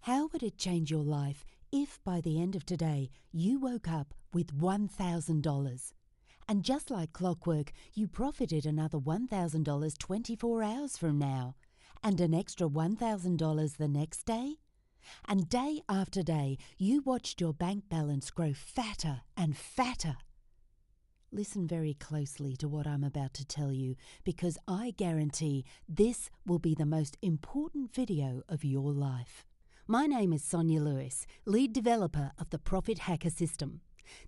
How would it change your life if by the end of today you woke up with $1,000? And just like clockwork, you profited another $1,000 24 hours from now, and an extra $1,000 the next day? And day after day, you watched your bank balance grow fatter and fatter. Listen very closely to what I'm about to tell you, because I guarantee this will be the most important video of your life. My name is Sonia Lewis, lead developer of the Profit Hacker System.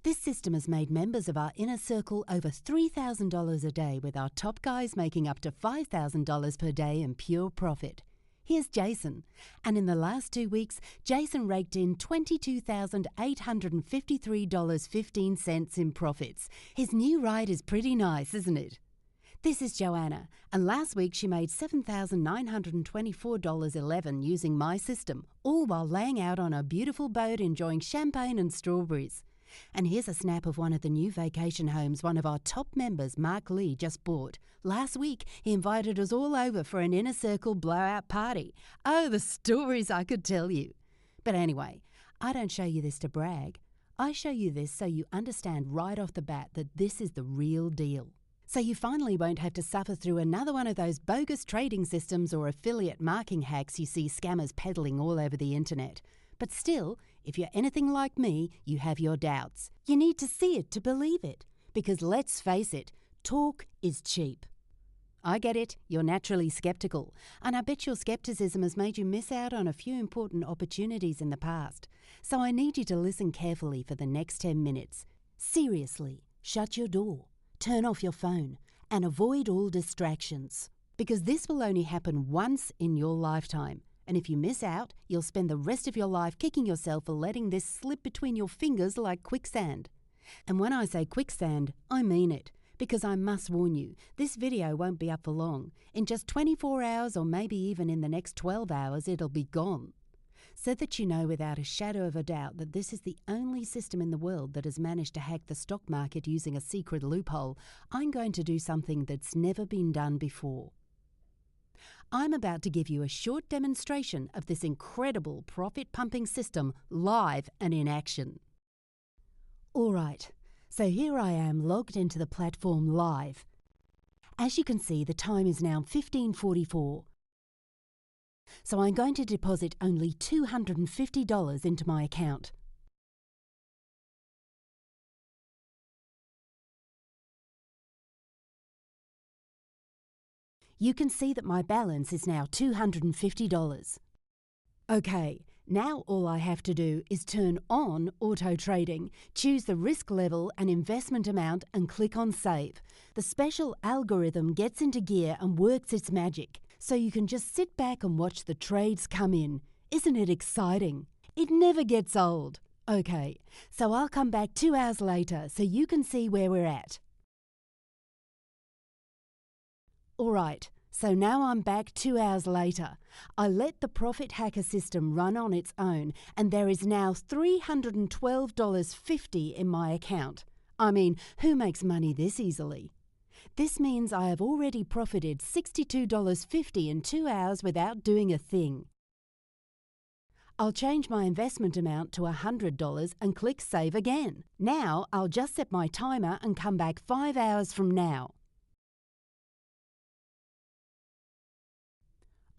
This system has made members of our inner circle over $3,000 a day, with our top guys making up to $5,000 per day in pure profit. Here's Jason, and in the last 2 weeks, Jason raked in $22,853.15 in profits. His new ride is pretty nice, isn't it? This is Joanna, and last week she made $7,924.11 using my system, all while laying out on a beautiful boat enjoying champagne and strawberries. And here's a snap of one of the new vacation homes one of our top members, Mark Lee, just bought. Last week, he invited us all over for an inner circle blowout party. Oh, the stories I could tell you. But anyway, I don't show you this to brag. I show you this so you understand right off the bat that this is the real deal. So you finally won't have to suffer through another one of those bogus trading systems or affiliate marketing hacks you see scammers peddling all over the internet. But still, if you're anything like me, you have your doubts. You need to see it to believe it. Because let's face it, talk is cheap. I get it, you're naturally skeptical, and I bet your skepticism has made you miss out on a few important opportunities in the past. So I need you to listen carefully for the next 10 minutes. Seriously, shut your door, turn off your phone, and avoid all distractions. Because this will only happen once in your lifetime. And if you miss out, you'll spend the rest of your life kicking yourself for letting this slip between your fingers like quicksand. And when I say quicksand, I mean it. Because I must warn you, this video won't be up for long. In just 24 hours or maybe even in the next 12 hours, it'll be gone. So that you know without a shadow of a doubt that this is the only system in the world that has managed to hack the stock market using a secret loophole, I'm going to do something that's never been done before. I'm about to give you a short demonstration of this incredible profit-pumping system live and in action. All right, so here I am logged into the platform live. As you can see, the time is now 15:44. So I'm going to deposit only $250 into my account. You can see that my balance is now $250. Okay, now all I have to do is turn on auto trading, choose the risk level and investment amount and click on save. The special algorithm gets into gear and works its magic, so you can just sit back and watch the trades come in. Isn't it exciting? It never gets old. Okay, so I'll come back 2 hours later so you can see where we're at. All right, so now I'm back 2 hours later. I let the Profit Hacker System run on its own, and there is now $312.50 in my account. I mean, who makes money this easily? This means I have already profited $62.50 in 2 hours without doing a thing. I'll change my investment amount to $100 and click Save again. Now I'll just set my timer and come back 5 hours from now.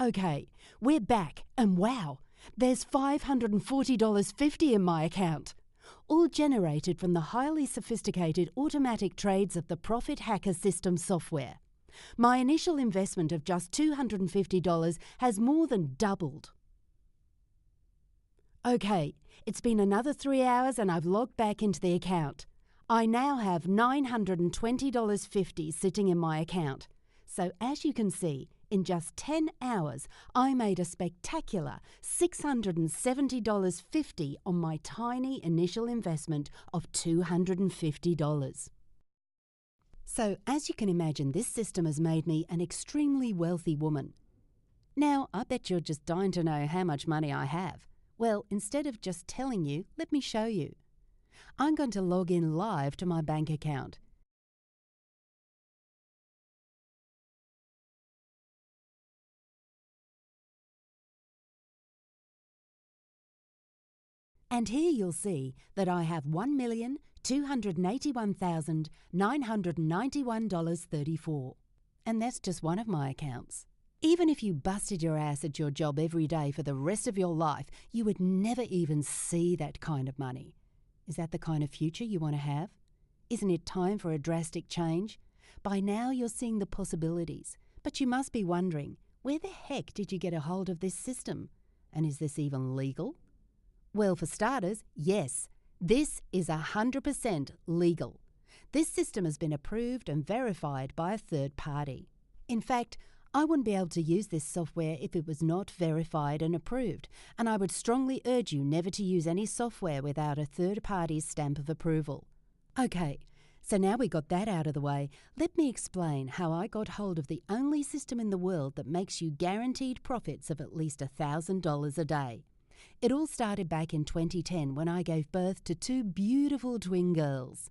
Okay, we're back, and wow, there's $540.50 in my account, all generated from the highly sophisticated automatic trades of the Profit Hacker System software. My initial investment of just $250 has more than doubled. Okay, it's been another 3 hours and I've logged back into the account. I now have $920.50 sitting in my account. So as you can see, in just 10 hours, I made a spectacular $670.50 on my tiny initial investment of $250. So, as you can imagine, this system has made me an extremely wealthy woman. Now, I bet you're just dying to know how much money I have. Well, instead of just telling you, let me show you. I'm going to log in live to my bank account. And here you'll see that I have $1,281,991.34. And that's just one of my accounts. Even if you busted your ass at your job every day for the rest of your life, you would never even see that kind of money. Is that the kind of future you want to have? Isn't it time for a drastic change? By now you're seeing the possibilities, but you must be wondering, where the heck did you get a hold of this system? And is this even legal? Well, for starters, yes, this is 100% legal. This system has been approved and verified by a third party. In fact, I wouldn't be able to use this software if it was not verified and approved, and I would strongly urge you never to use any software without a third party's stamp of approval. Okay, so now we got that out of the way, let me explain how I got hold of the only system in the world that makes you guaranteed profits of at least $1,000 a day. It all started back in 2010 when I gave birth to 2 beautiful twin girls.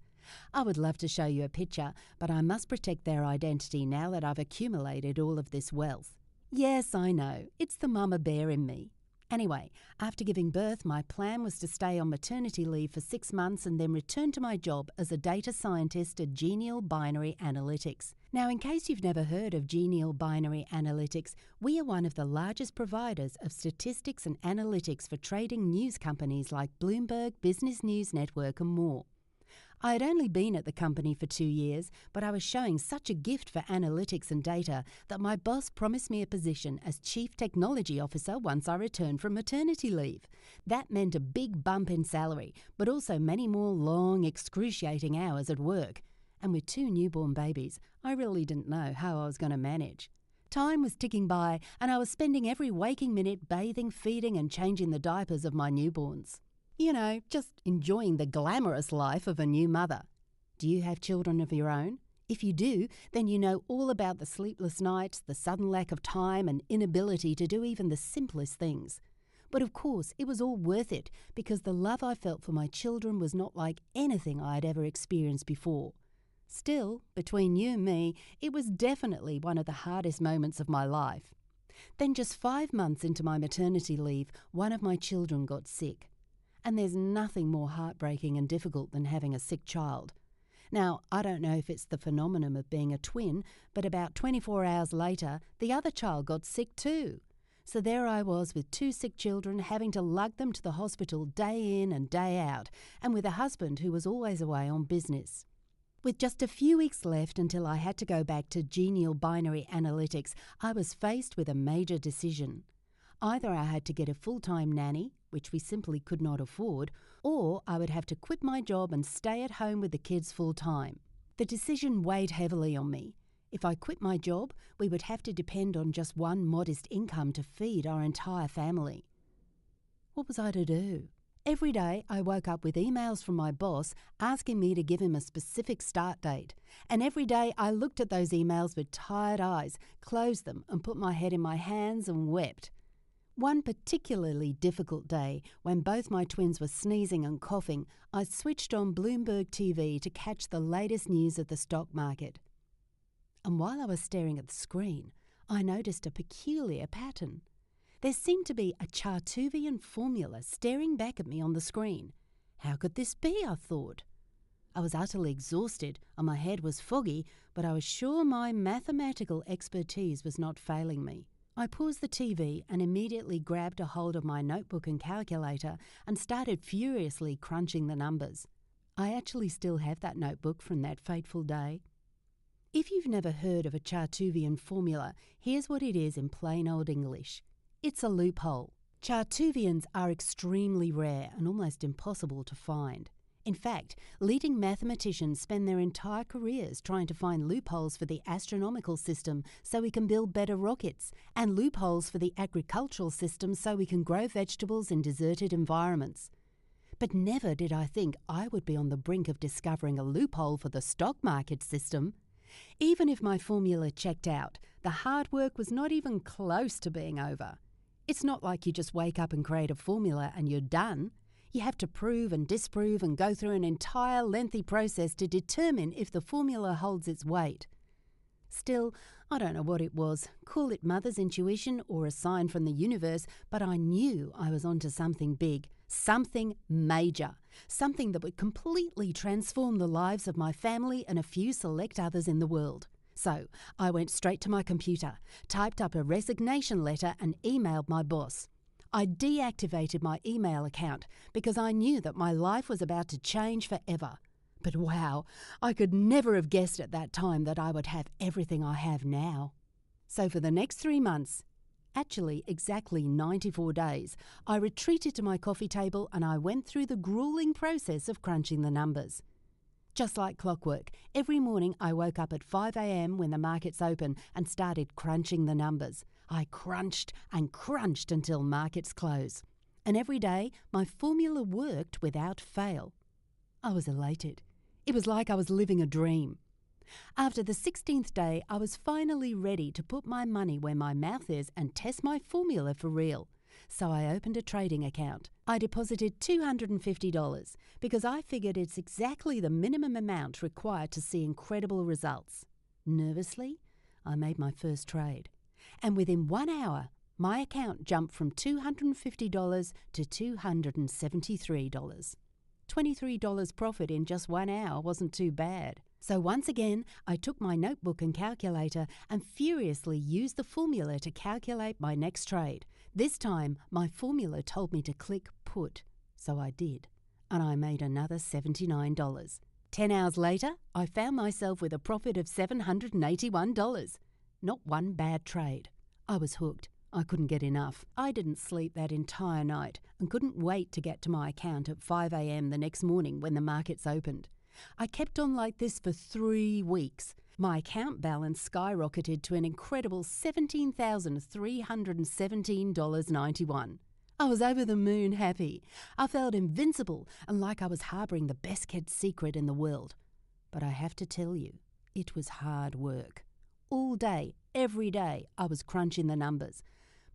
I would love to show you a picture, but I must protect their identity now that I've accumulated all of this wealth. Yes, I know, it's the mama bear in me. Anyway, after giving birth, my plan was to stay on maternity leave for 6 months and then return to my job as a data scientist at Genial Binary Analytics. Now, in case you've never heard of Genial Binary Analytics, we are one of the largest providers of statistics and analytics for trading news companies like Bloomberg, Business News Network and more. I had only been at the company for 2 years, but I was showing such a gift for analytics and data that my boss promised me a position as Chief Technology Officer once I returned from maternity leave. That meant a big bump in salary, but also many more long, excruciating hours at work. And with 2 newborn babies, I really didn't know how I was going to manage. Time was ticking by, and I was spending every waking minute bathing, feeding, and changing the diapers of my newborns. You know, just enjoying the glamorous life of a new mother. Do you have children of your own? If you do, then you know all about the sleepless nights, the sudden lack of time and inability to do even the simplest things. But of course, it was all worth it because the love I felt for my children was not like anything I had ever experienced before. Still, between you and me, it was definitely one of the hardest moments of my life. Then just 5 months into my maternity leave, one of my children got sick. And there's nothing more heartbreaking and difficult than having a sick child. Now, I don't know if it's the phenomenon of being a twin, but about 24 hours later, the other child got sick too. So there I was with 2 sick children, having to lug them to the hospital day in and day out, and with a husband who was always away on business. With just a few weeks left until I had to go back to Genial Binary Analytics, I was faced with a major decision. Either I had to get a full-time nanny, which we simply could not afford, or I would have to quit my job and stay at home with the kids full-time. The decision weighed heavily on me. If I quit my job, we would have to depend on just one modest income to feed our entire family. What was I to do? Every day I woke up with emails from my boss asking me to give him a specific start date, and every day I looked at those emails with tired eyes, closed them and put my head in my hands and wept. One particularly difficult day, when both my twins were sneezing and coughing, I switched on Bloomberg TV to catch the latest news of the stock market. And while I was staring at the screen, I noticed a peculiar pattern. There seemed to be a Chartuvian formula staring back at me on the screen. How could this be, I thought. I was utterly exhausted and my head was foggy, but I was sure my mathematical expertise was not failing me. I paused the TV and immediately grabbed a hold of my notebook and calculator and started furiously crunching the numbers. I actually still have that notebook from that fateful day. If you've never heard of a Chartuvian formula, here's what it is in plain old English. It's a loophole. Chartuvians are extremely rare and almost impossible to find. In fact, leading mathematicians spend their entire careers trying to find loopholes for the astronomical system so we can build better rockets, and loopholes for the agricultural system so we can grow vegetables in deserted environments. But never did I think I would be on the brink of discovering a loophole for the stock market system. Even if my formula checked out, the hard work was not even close to being over. It's not like you just wake up and create a formula and you're done. You have to prove and disprove and go through an entire lengthy process to determine if the formula holds its weight. Still, I don't know what it was. Call it mother's intuition or a sign from the universe, but I knew I was onto something big, something major, something that would completely transform the lives of my family and a few select others in the world. So I went straight to my computer, typed up a resignation letter and emailed my boss. I deactivated my email account because I knew that my life was about to change forever. But wow, I could never have guessed at that time that I would have everything I have now. So for the next 3 months, actually exactly 94 days, I retreated to my coffee table and I went through the grueling process of crunching the numbers. Just like clockwork, every morning I woke up at 5 a.m. when the markets open and started crunching the numbers. I crunched and crunched until markets close. And every day, my formula worked without fail. I was elated. It was like I was living a dream. After the 16th day, I was finally ready to put my money where my mouth is and test my formula for real. So I opened a trading account. I deposited $250 because I figured it's exactly the minimum amount required to see incredible results. Nervously, I made my first trade. And within 1 hour, my account jumped from $250 to $273. $23 profit in just 1 hour wasn't too bad. So once again, I took my notebook and calculator and furiously used the formula to calculate my next trade. This time, my formula told me to click put, so I did, and I made another $79. 10 hours later, I found myself with a profit of $781. Not one bad trade. I was hooked. I couldn't get enough. I didn't sleep that entire night and couldn't wait to get to my account at 5 a.m. the next morning when the markets opened. I kept on like this for 3 weeks. My account balance skyrocketed to an incredible $17,317.91. I was over the moon happy. I felt invincible and like I was harbouring the best-kept secret in the world. But I have to tell you, it was hard work. All day, every day, I was crunching the numbers.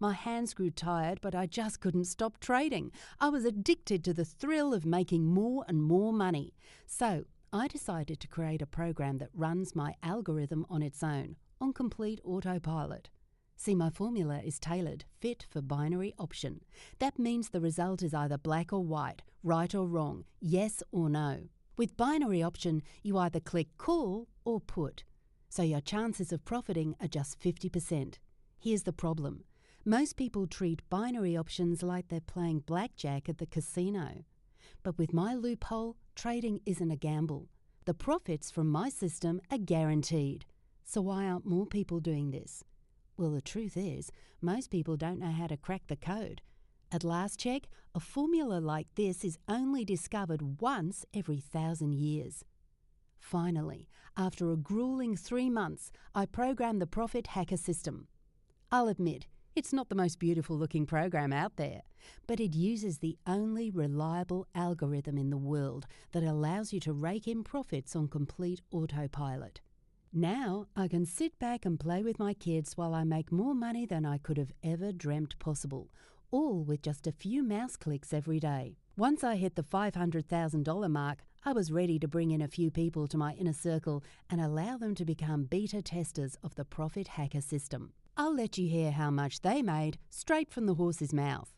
My hands grew tired, but I just couldn't stop trading. I was addicted to the thrill of making more and more money. So I decided to create a program that runs my algorithm on its own, on complete autopilot. See, my formula is tailored, fit for binary option. That means the result is either black or white, right or wrong, yes or no. With binary option, you either click call or put. So your chances of profiting are just 50%. Here's the problem. Most people treat binary options like they're playing blackjack at the casino. But with my loophole, trading isn't a gamble. The profits from my system are guaranteed. So why aren't more people doing this? Well, the truth is, most people don't know how to crack the code. At last check, a formula like this is only discovered once every 1,000 years. Finally, after a grueling 3 months, I programmed the Profit Hacker system. I'll admit, it's not the most beautiful looking program out there, but it uses the only reliable algorithm in the world that allows you to rake in profits on complete autopilot. Now I can sit back and play with my kids while I make more money than I could have ever dreamt possible, all with just a few mouse clicks every day. Once I hit the $500,000 mark, I was ready to bring in a few people to my inner circle and allow them to become beta testers of the Profit Hacker system. I'll let you hear how much they made straight from the horse's mouth.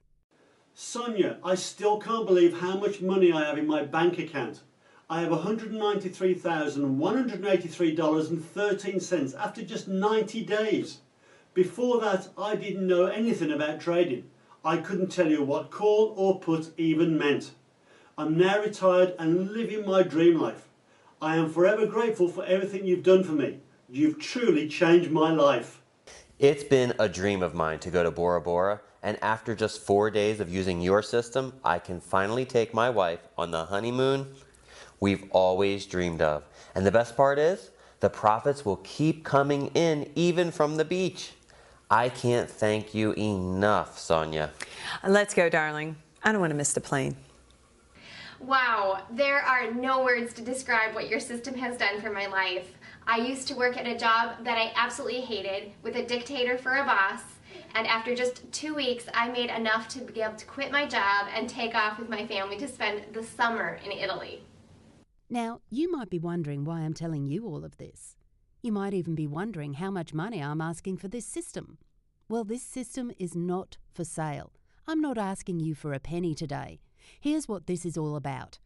Sonia, I still can't believe how much money I have in my bank account. I have $193,183.13 after just 90 days. Before that, I didn't know anything about trading. I couldn't tell you what call or put even meant. I'm now retired and living my dream life. I am forever grateful for everything you've done for me. You've truly changed my life. It's been a dream of mine to go to Bora Bora, and after just 4 days of using your system, I can finally take my wife on the honeymoon we've always dreamed of. And the best part is, the profits will keep coming in even from the beach. I can't thank you enough, Sonia. Let's go, darling. I don't want to miss the plane. Wow, there are no words to describe what your system has done for my life. I used to work at a job that I absolutely hated, with a dictator for a boss, and after just 2 weeks, I made enough to be able to quit my job and take off with my family to spend the summer in Italy. Now, you might be wondering why I'm telling you all of this. You might even be wondering how much money I'm asking for this system. Well, this system is not for sale. I'm not asking you for a penny today. Here's what this is all about.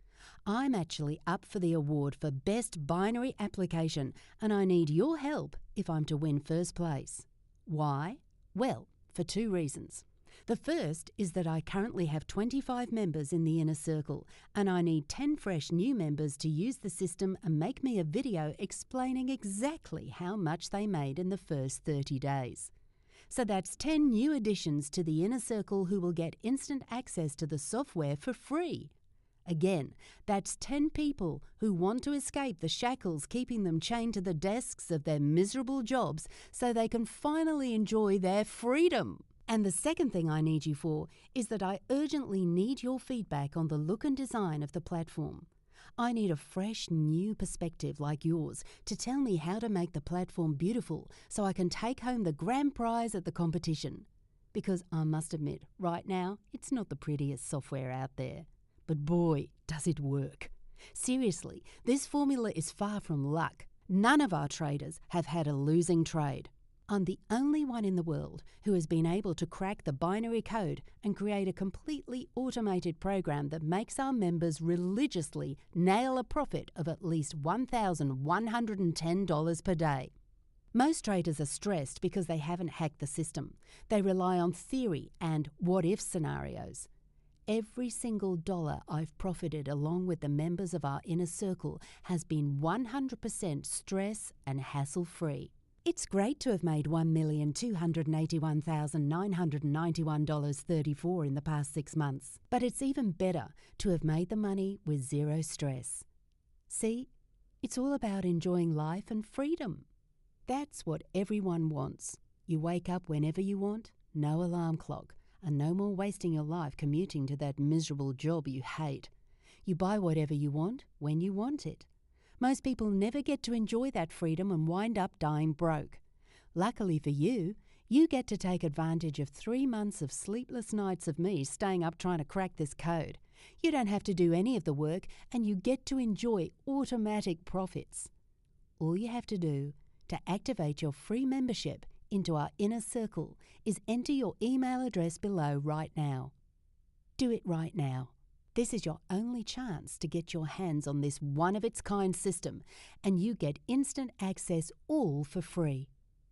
I'm actually up for the award for Best Binary Application, and I need your help if I'm to win first place. Why? Well, for 2 reasons. The first is that I currently have 25 members in the inner circle, and I need 10 fresh new members to use the system and make me a video explaining exactly how much they made in the first 30 days. So that's 10 new additions to the inner circle who will get instant access to the software for free. Again, that's 10 people who want to escape the shackles keeping them chained to the desks of their miserable jobs so they can finally enjoy their freedom. And the second thing I need you for is that I urgently need your feedback on the look and design of the platform. I need a fresh, new perspective like yours to tell me how to make the platform beautiful so I can take home the grand prize at the competition. Because I must admit, right now, it's not the prettiest software out there. But boy, does it work. Seriously, this formula is far from luck. None of our traders have had a losing trade. I'm the only one in the world who has been able to crack the binary code and create a completely automated program that makes our members religiously nail a profit of at least $1,110 per day. Most traders are stressed because they haven't hacked the system. They rely on theory and what-if scenarios. Every single dollar I've profited along with the members of our inner circle has been 100% stress and hassle-free. It's great to have made $1,281,991.34 in the past 6 months, but it's even better to have made the money with zero stress. See, it's all about enjoying life and freedom. That's what everyone wants. You wake up whenever you want, no alarm clock, and no more wasting your life commuting to that miserable job you hate. You buy whatever you want when you want it. Most people never get to enjoy that freedom and wind up dying broke. Luckily for you, you get to take advantage of 3 months of sleepless nights of me staying up trying to crack this code. You don't have to do any of the work and you get to enjoy automatic profits. All you have to do to activate your free membership into our inner circle is enter your email address below right now. Do it right now. This is your only chance to get your hands on this one-of-its-kind system, and you get instant access all for free.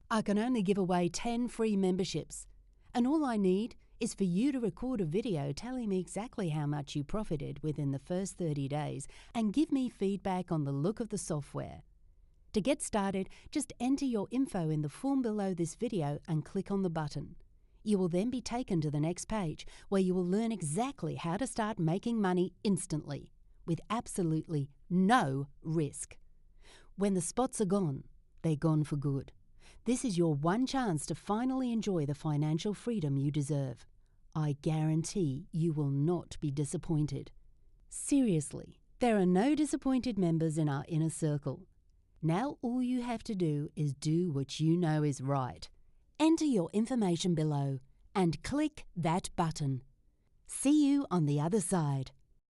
I can only give away 10 free memberships, and all I need is for you to record a video telling me exactly how much you profited within the first 30 days and give me feedback on the look of the software. To get started, just enter your info in the form below this video and click on the button. You will then be taken to the next page where you will learn exactly how to start making money instantly, with absolutely no risk. When the spots are gone, they're gone for good. This is your one chance to finally enjoy the financial freedom you deserve. I guarantee you will not be disappointed. Seriously, there are no disappointed members in our inner circle. Now all you have to do is do what you know is right. Enter your information below and click that button. See you on the other side.